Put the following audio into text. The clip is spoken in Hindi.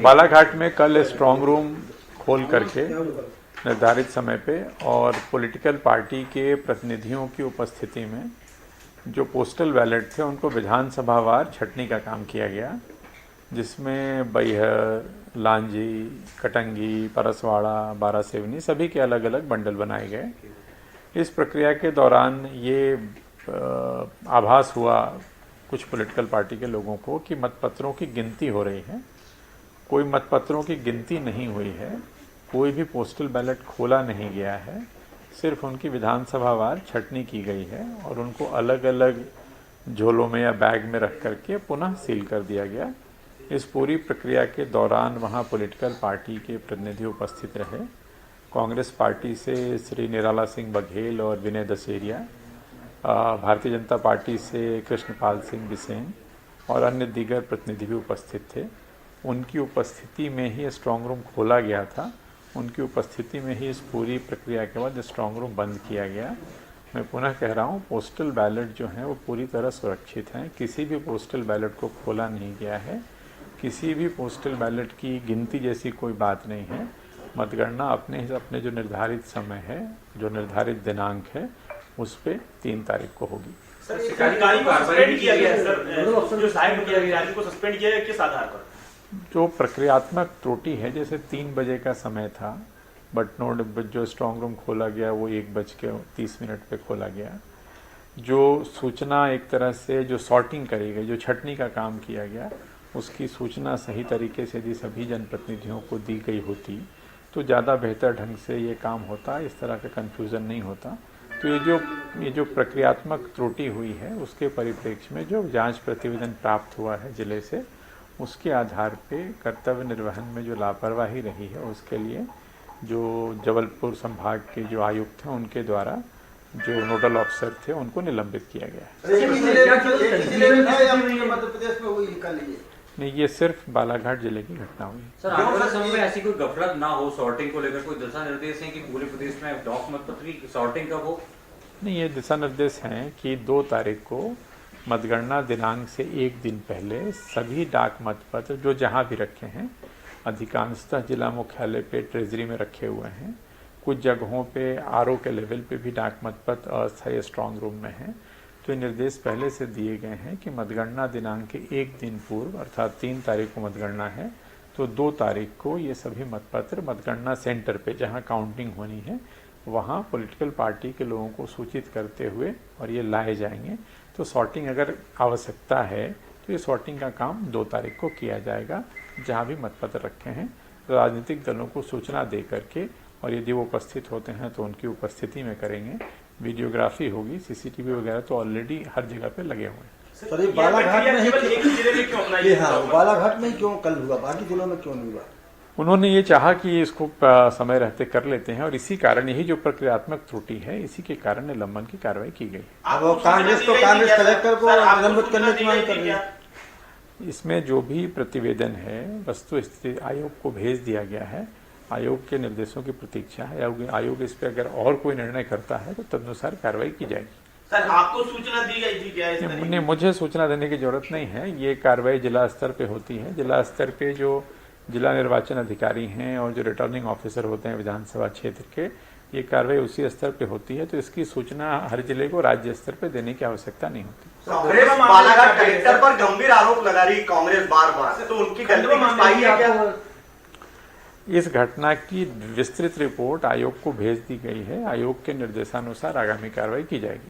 बालाघाट में कल स्ट्रांग रूम खोल करके निर्धारित समय पे और पॉलिटिकल पार्टी के प्रतिनिधियों की उपस्थिति में जो पोस्टल बैलेट थे उनको विधानसभावार छंटनी का काम किया गया, जिसमें बैहर, लांजी, कटंगी, परसवाड़ा, बारासिवनी सभी के अलग अलग बंडल बनाए गए। इस प्रक्रिया के दौरान ये आभास हुआ कुछ पॉलिटिकल पार्टी के लोगों को कि मतपत्रों की गिनती हो रही है। कोई मतपत्रों की गिनती नहीं हुई है, कोई भी पोस्टल बैलेट खोला नहीं गया है, सिर्फ उनकी विधानसभावार छंटनी की गई है और उनको अलग अलग झोलों में या बैग में रख करके पुनः सील कर दिया गया। इस पूरी प्रक्रिया के दौरान वहाँ पॉलिटिकल पार्टी के प्रतिनिधि उपस्थित रहे। कांग्रेस पार्टी से श्री निराला सिंह बघेल और विनय दशहरिया, भारतीय जनता पार्टी से कृष्णपाल सिंह बिसेन और अन्य दीगर प्रतिनिधि भी उपस्थित थे। उनकी उपस्थिति में ही स्ट्रांग रूम खोला गया था। उनकी उपस्थिति में ही इस पूरी प्रक्रिया के बाद स्ट्रांग रूम बंद किया गया। मैं पुनः कह रहा हूँ, पोस्टल बैलेट जो हैं वो पूरी तरह सुरक्षित हैं। किसी भी पोस्टल बैलेट को खोला नहीं गया है, किसी भी पोस्टल बैलेट की गिनती जैसी कोई बात नहीं है। मतगणना अपने जो निर्धारित समय है, जो निर्धारित दिनांक है, उस पे 3 तारीख को होगी। सर, सस्पेंड किया गया है सर, जो साहब किया गया को सस्पेंड किया गया किस आधार पर? जो प्रक्रियात्मक त्रुटि है, जैसे 3 बजे का समय था, बट नोट जो स्ट्रांग रूम खोला गया वो 1:30 पे खोला गया। जो सूचना एक तरह से जो सॉर्टिंग करी गई, जो छंटनी का काम किया गया, उसकी सूचना सही तरीके से यदि सभी जनप्रतिनिधियों को दी गई होती तो ज़्यादा बेहतर ढंग से ये काम होता, इस तरह का कन्फ्यूज़न नहीं होता। तो ये जो प्रक्रियात्मक त्रुटि हुई है उसके परिप्रेक्ष्य में जो जांच प्रतिवेदन प्राप्त हुआ है जिले से, उसके आधार पे कर्तव्य निर्वहन में जो लापरवाही रही है उसके लिए जो जबलपुर संभाग के जो आयुक्त हैं उनके द्वारा जो नोडल ऑफिसर थे उनको निलंबित किया गया है। नहीं, ये सिर्फ बालाघाट जिले की घटना हुई। सर, आने वाले समय में ऐसी कोई गफलत ना हो, सॉर्टिंग को लेकर कोई दिशा निर्देश है कि पूरे प्रदेश में डाक मतपत्र की सॉर्टिंग कब हो? नहीं, ये दिशा निर्देश हैं कि 2 तारीख को मतगणना दिनांक से 1 दिन पहले सभी डाक मतपत्र जो जहां भी रखे हैं, अधिकांशतः जिला मुख्यालय पे ट्रेजरी में रखे हुए हैं, कुछ जगहों पे आरओ के लेवल पे भी डाक मतपत्र अस्थायी स्ट्रांग रूम में हैं। तो ये निर्देश पहले से दिए गए हैं कि मतगणना दिनांक के 1 दिन पूर्व अर्थात 3 तारीख को मतगणना है, तो 2 तारीख को ये सभी मतपत्र मतगणना सेंटर पे जहां काउंटिंग होनी है वहां पॉलिटिकल पार्टी के लोगों को सूचित करते हुए और ये लाए जाएंगे। तो सॉर्टिंग अगर आवश्यकता है तो ये सॉर्टिंग का काम 2 तारीख को किया जाएगा जहाँ भी मतपत्र रखे हैं। राजनीतिक दलों को सूचना दे करके और यदि वो उपस्थित होते हैं तो उनकी उपस्थिति में करेंगे। वीडियोग्राफी होगी, सीसीटीवी वगैरह तो ऑलरेडी हर जगह पे लगे हुए हैं। सर, बालाघाट में ही क्यों कल हुआ, बाकी जिलों में क्यों नहीं हुआ? उन्होंने ये चाहा कि इसको समय रहते कर लेते हैं और इसी कारण यही जो प्रक्रियात्मक त्रुटि है, इसी के कारण निलंबन की कार्रवाई की गई। अब कांग्रेस कलेक्टर को निलंबित करने की मांग कर रही है। इसमें जो भी प्रतिवेदन है वस्तु स्थिति आयोग को भेज दिया गया है। आयोग के निर्देशों की प्रतीक्षा है। आयोग इस पर अगर और कोई निर्णय करता है तो तदनुसार कार्रवाई की जाएगी। सर, आपको सूचना दी गई थी क्या? नहीं, मुझे सूचना देने की जरूरत नहीं है। ये कार्रवाई जिला स्तर पे होती है। जिला स्तर पे जो जिला निर्वाचन अधिकारी हैं और जो रिटर्निंग ऑफिसर होते हैं विधानसभा क्षेत्र के, ये कार्रवाई उसी स्तर पे होती है। तो इसकी सूचना हर जिले को राज्य स्तर पे देने की आवश्यकता नहीं होती। बालाघाट कलेक्टर पर गंभीर आरोप लगा रही कांग्रेस बार-बार, तो उनकी गलती पाई है क्या? इस घटना की विस्तृत रिपोर्ट आयोग को भेज दी गई है। आयोग के निर्देशानुसार आगामी कार्रवाई की जाएगी।